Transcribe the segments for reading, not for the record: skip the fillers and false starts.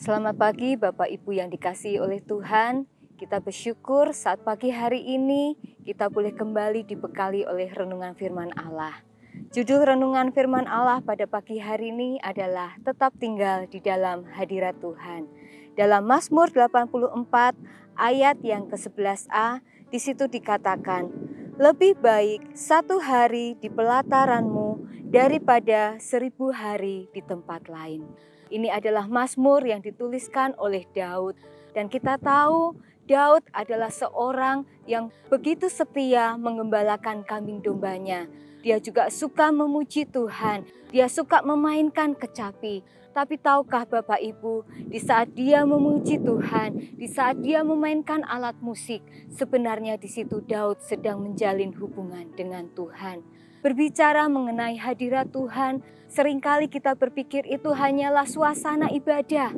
Selamat pagi Bapak Ibu yang dikasihi oleh Tuhan. Kita bersyukur saat pagi hari ini kita boleh kembali dibekali oleh renungan firman Allah. Judul renungan firman Allah pada pagi hari ini adalah tetap tinggal di dalam hadirat Tuhan. Dalam Mazmur 84 ayat yang ke-11a, di situ dikatakan, lebih baik 1 hari di pelataranmu daripada 1000 hari di tempat lain. Ini adalah Mazmur yang dituliskan oleh Daud. Dan kita tahu Daud adalah seorang yang begitu setia mengembalakan kambing dombanya. Dia juga suka memuji Tuhan. Dia suka memainkan kecapi. Tapi tahukah Bapak Ibu, di saat dia memuji Tuhan, di saat dia memainkan alat musik, sebenarnya di situ Daud sedang menjalin hubungan dengan Tuhan. Berbicara mengenai hadirat Tuhan, seringkali kita berpikir itu hanyalah suasana ibadah.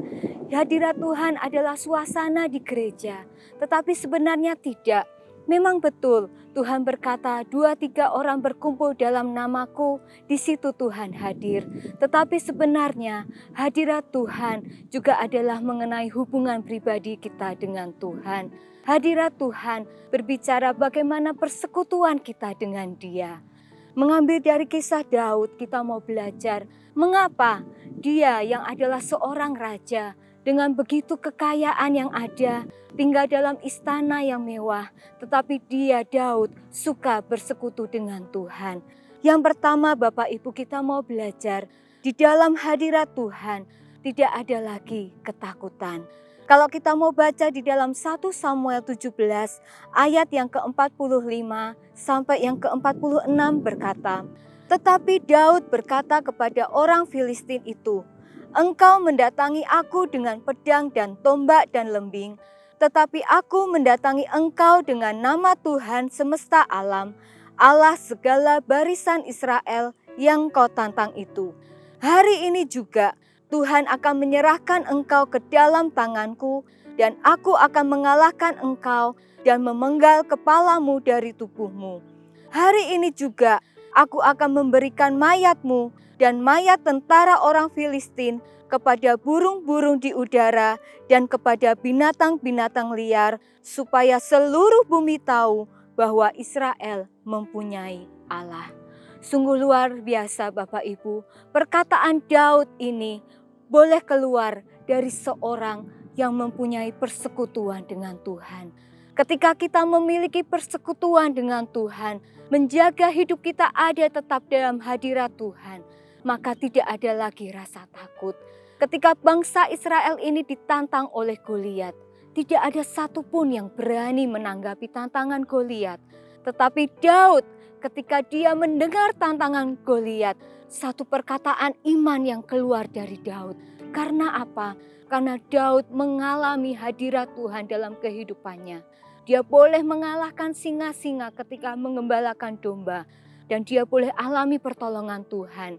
Hadirat Tuhan adalah suasana di gereja, tetapi sebenarnya tidak. Memang betul, Tuhan berkata 2-3 orang berkumpul dalam namaku, di situ Tuhan hadir. Tetapi sebenarnya hadirat Tuhan juga adalah mengenai hubungan pribadi kita dengan Tuhan. Hadirat Tuhan berbicara bagaimana persekutuan kita dengan Dia. Mengambil dari kisah Daud, kita mau belajar mengapa dia yang adalah seorang raja dengan begitu kekayaan yang ada, tinggal dalam istana yang mewah, tetapi dia Daud suka bersekutu dengan Tuhan. Yang pertama Bapak Ibu, kita mau belajar di dalam hadirat Tuhan tidak ada lagi ketakutan. Kalau kita mau baca di dalam 1 Samuel 17 ayat yang ke-45 sampai yang ke-46 berkata, tetapi Daud berkata kepada orang Filistin itu, engkau mendatangi aku dengan pedang dan tombak dan lembing, tetapi aku mendatangi engkau dengan nama Tuhan semesta alam, Allah segala barisan Israel yang kau tantang itu. Hari ini juga Tuhan akan menyerahkan engkau ke dalam tanganku, dan aku akan mengalahkan engkau dan memenggal kepalamu dari tubuhmu. Hari ini juga aku akan memberikan mayatmu dan mayat tentara orang Filistin kepada burung-burung di udara dan kepada binatang-binatang liar, supaya seluruh bumi tahu bahwa Israel mempunyai Allah. Sungguh luar biasa Bapak Ibu, perkataan Daud ini boleh keluar dari seorang yang mempunyai persekutuan dengan Tuhan. Ketika kita memiliki persekutuan dengan Tuhan, menjaga hidup kita ada tetap dalam hadirat Tuhan, maka tidak ada lagi rasa takut. Ketika bangsa Israel ini ditantang oleh Goliat, tidak ada satupun yang berani menanggapi tantangan Goliat. Tetapi Daud, ketika dia mendengar tantangan Goliat, satu perkataan iman yang keluar dari Daud. Karena apa? Karena Daud mengalami hadirat Tuhan dalam kehidupannya. Dia boleh mengalahkan singa-singa ketika mengembalakan domba. Dan dia boleh alami pertolongan Tuhan.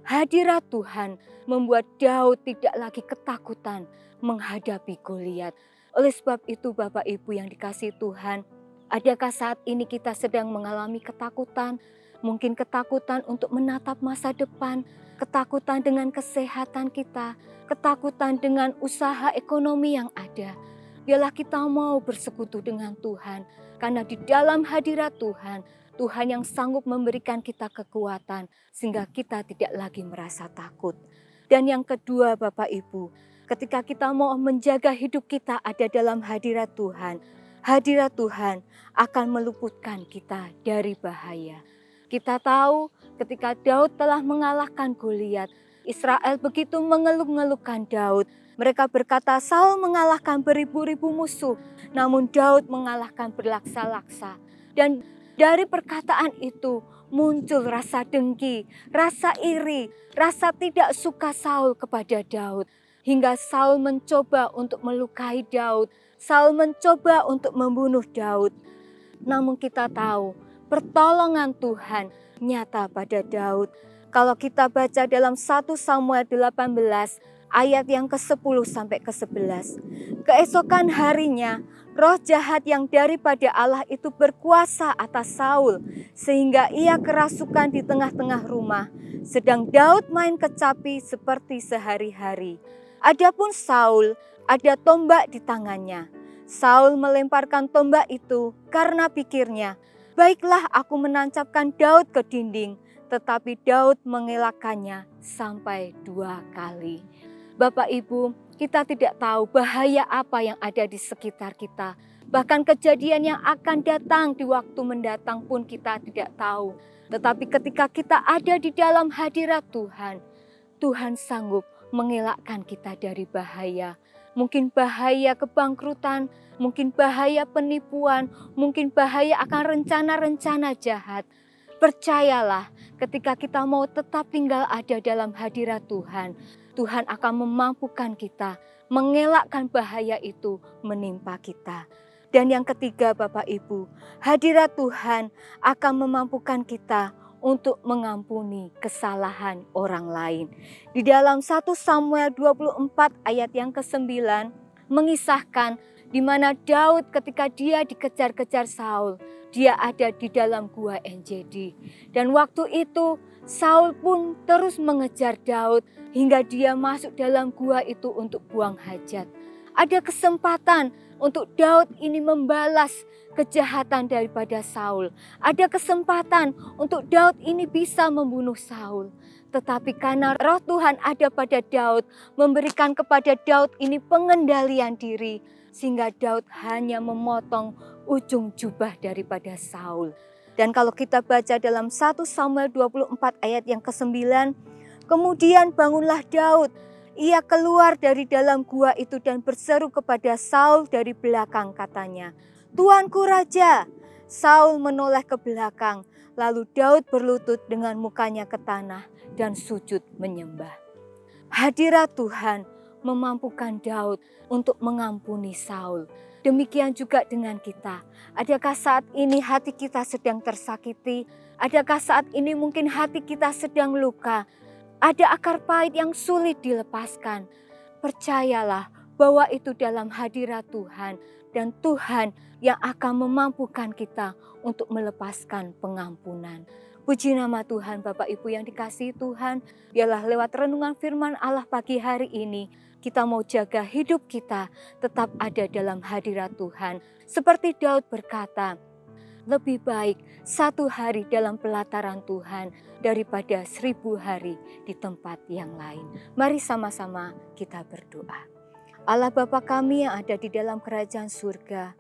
Hadirat Tuhan membuat Daud tidak lagi ketakutan menghadapi Goliat. Oleh sebab itu Bapak Ibu yang dikasihi Tuhan, adakah saat ini kita sedang mengalami ketakutan? Mungkin ketakutan untuk menatap masa depan, ketakutan dengan kesehatan kita, ketakutan dengan usaha ekonomi yang ada. Biarlah kita mau bersekutu dengan Tuhan, karena di dalam hadirat Tuhan, Tuhan yang sanggup memberikan kita kekuatan, sehingga kita tidak lagi merasa takut. Dan yang kedua Bapak Ibu, ketika kita mau menjaga hidup kita ada dalam hadirat Tuhan akan meluputkan kita dari bahaya. Kita tahu ketika Daud telah mengalahkan Goliat, Israel begitu mengeluh-ngeluhkan Daud. Mereka berkata, Saul mengalahkan beribu-ribu musuh, namun Daud mengalahkan berlaksa-laksa. Dan dari perkataan itu muncul rasa dengki, rasa iri, rasa tidak suka Saul kepada Daud. Hingga Saul mencoba untuk melukai Daud, Saul mencoba untuk membunuh Daud. Namun kita tahu, pertolongan Tuhan nyata pada Daud. Kalau kita baca dalam 1 Samuel 18 ayat yang ke-10 sampai ke-11. Keesokan harinya, roh jahat yang daripada Allah itu berkuasa atas Saul, sehingga ia kerasukan di tengah-tengah rumah. Sedang Daud main kecapi seperti sehari-hari. Adapun Saul, ada tombak di tangannya. Saul melemparkan tombak itu karena pikirnya, baiklah aku menancapkan Daud ke dinding. Tetapi Daud mengelakkannya sampai 2 kali. Bapak Ibu, kita tidak tahu bahaya apa yang ada di sekitar kita. Bahkan kejadian yang akan datang di waktu mendatang pun kita tidak tahu. Tetapi ketika kita ada di dalam hadirat Tuhan, Tuhan sanggup mengelakkan kita dari bahaya. Mungkin bahaya kebangkrutan, mungkin bahaya penipuan, mungkin bahaya akan rencana-rencana jahat. Percayalah, ketika kita mau tetap tinggal ada dalam hadirat Tuhan, Tuhan akan memampukan kita mengelakkan bahaya itu menimpa kita. Dan yang ketiga Bapak Ibu, hadirat Tuhan akan memampukan kita untuk mengampuni kesalahan orang lain. Di dalam 1 Samuel 24 ayat yang ke-9 mengisahkan di mana Daud ketika dia dikejar-kejar Saul, dia ada di dalam gua En-Gedi. Dan waktu itu Saul pun terus mengejar Daud hingga dia masuk dalam gua itu untuk buang hajat. Ada kesempatan untuk Daud ini membalas kejahatan daripada Saul. Ada kesempatan untuk Daud ini bisa membunuh Saul. Tetapi karena roh Tuhan ada pada Daud, memberikan kepada Daud ini pengendalian diri. Sehingga Daud hanya memotong ujung jubah daripada Saul. Dan kalau kita baca dalam 1 Samuel 24 ayat yang ke-9, kemudian bangunlah Daud. Ia keluar dari dalam gua itu dan berseru kepada Saul dari belakang katanya, "Tuanku Raja." Saul menoleh ke belakang, lalu Daud berlutut dengan mukanya ke tanah dan sujud menyembah. Hadirat Tuhan memampukan Daud untuk mengampuni Saul. Demikian juga dengan kita. Adakah saat ini hati kita sedang tersakiti? Adakah saat ini mungkin hati kita sedang luka? Ada akar pahit yang sulit dilepaskan. Percayalah bahwa itu dalam hadirat Tuhan. Dan Tuhan yang akan memampukan kita untuk melepaskan pengampunan. Puji nama Tuhan Bapak Ibu yang dikasihi Tuhan. Biarlah lewat renungan firman Allah pagi hari ini, kita mau jaga hidup kita tetap ada dalam hadirat Tuhan. Seperti Daud berkata, lebih baik 1 hari dalam pelataran Tuhan daripada 1000 hari di tempat yang lain. Mari sama-sama kita berdoa. Allah Bapa kami yang ada di dalam kerajaan surga,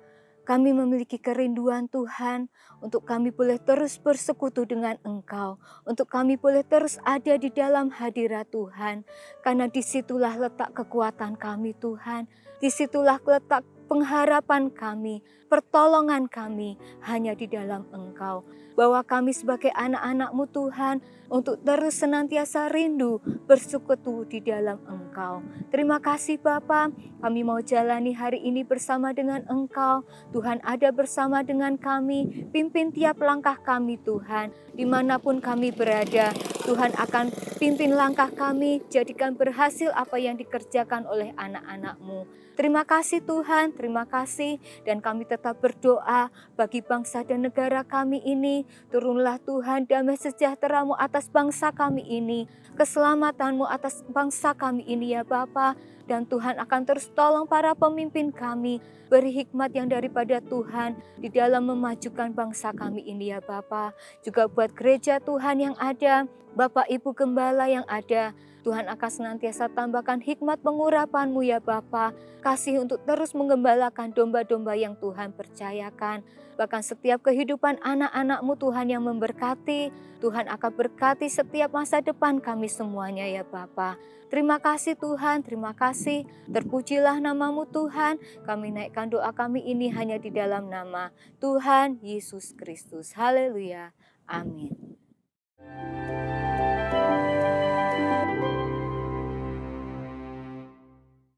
kami memiliki kerinduan Tuhan untuk kami boleh terus bersekutu dengan Engkau, untuk kami boleh terus ada di dalam hadirat Tuhan, karena disitulah letak kekuatan kami Tuhan, disitulah letak pengharapan kami, pertolongan kami hanya di dalam Engkau. Bahwa kami sebagai anak-anak-Mu Tuhan untuk terus senantiasa rindu bersekutu di dalam Engkau. Terima kasih Bapa, kami mau jalani hari ini bersama dengan Engkau. Tuhan ada bersama dengan kami, pimpin tiap langkah kami Tuhan. Dimanapun kami berada, Tuhan akan pimpin langkah kami, jadikan berhasil apa yang dikerjakan oleh anak-anak-Mu. Terima kasih Tuhan, terima kasih. Dan kami tetap berdoa bagi bangsa dan negara kami ini. Turunlah Tuhan damai sejahtera-Mu atas bangsa kami ini. Keselamatan-Mu atas bangsa kami ini ya Bapa. Dan Tuhan akan terus tolong para pemimpin kami. Beri hikmat yang daripada Tuhan di dalam memajukan bangsa kami ini ya Bapa. Juga buat gereja Tuhan yang ada, Bapak Ibu Gembala yang ada, Tuhan akan senantiasa tambahkan hikmat pengurapan-Mu ya Bapa. Kasih untuk terus menggembalakan domba-domba yang Tuhan percayakan. Bahkan setiap kehidupan anak-anak-Mu Tuhan yang memberkati. Tuhan akan berkati setiap masa depan kami semuanya ya Bapa. Terima kasih Tuhan, terima kasih. Terpujilah nama-Mu Tuhan. Kami naikkan doa kami ini hanya di dalam nama Tuhan Yesus Kristus. Haleluya. Amin.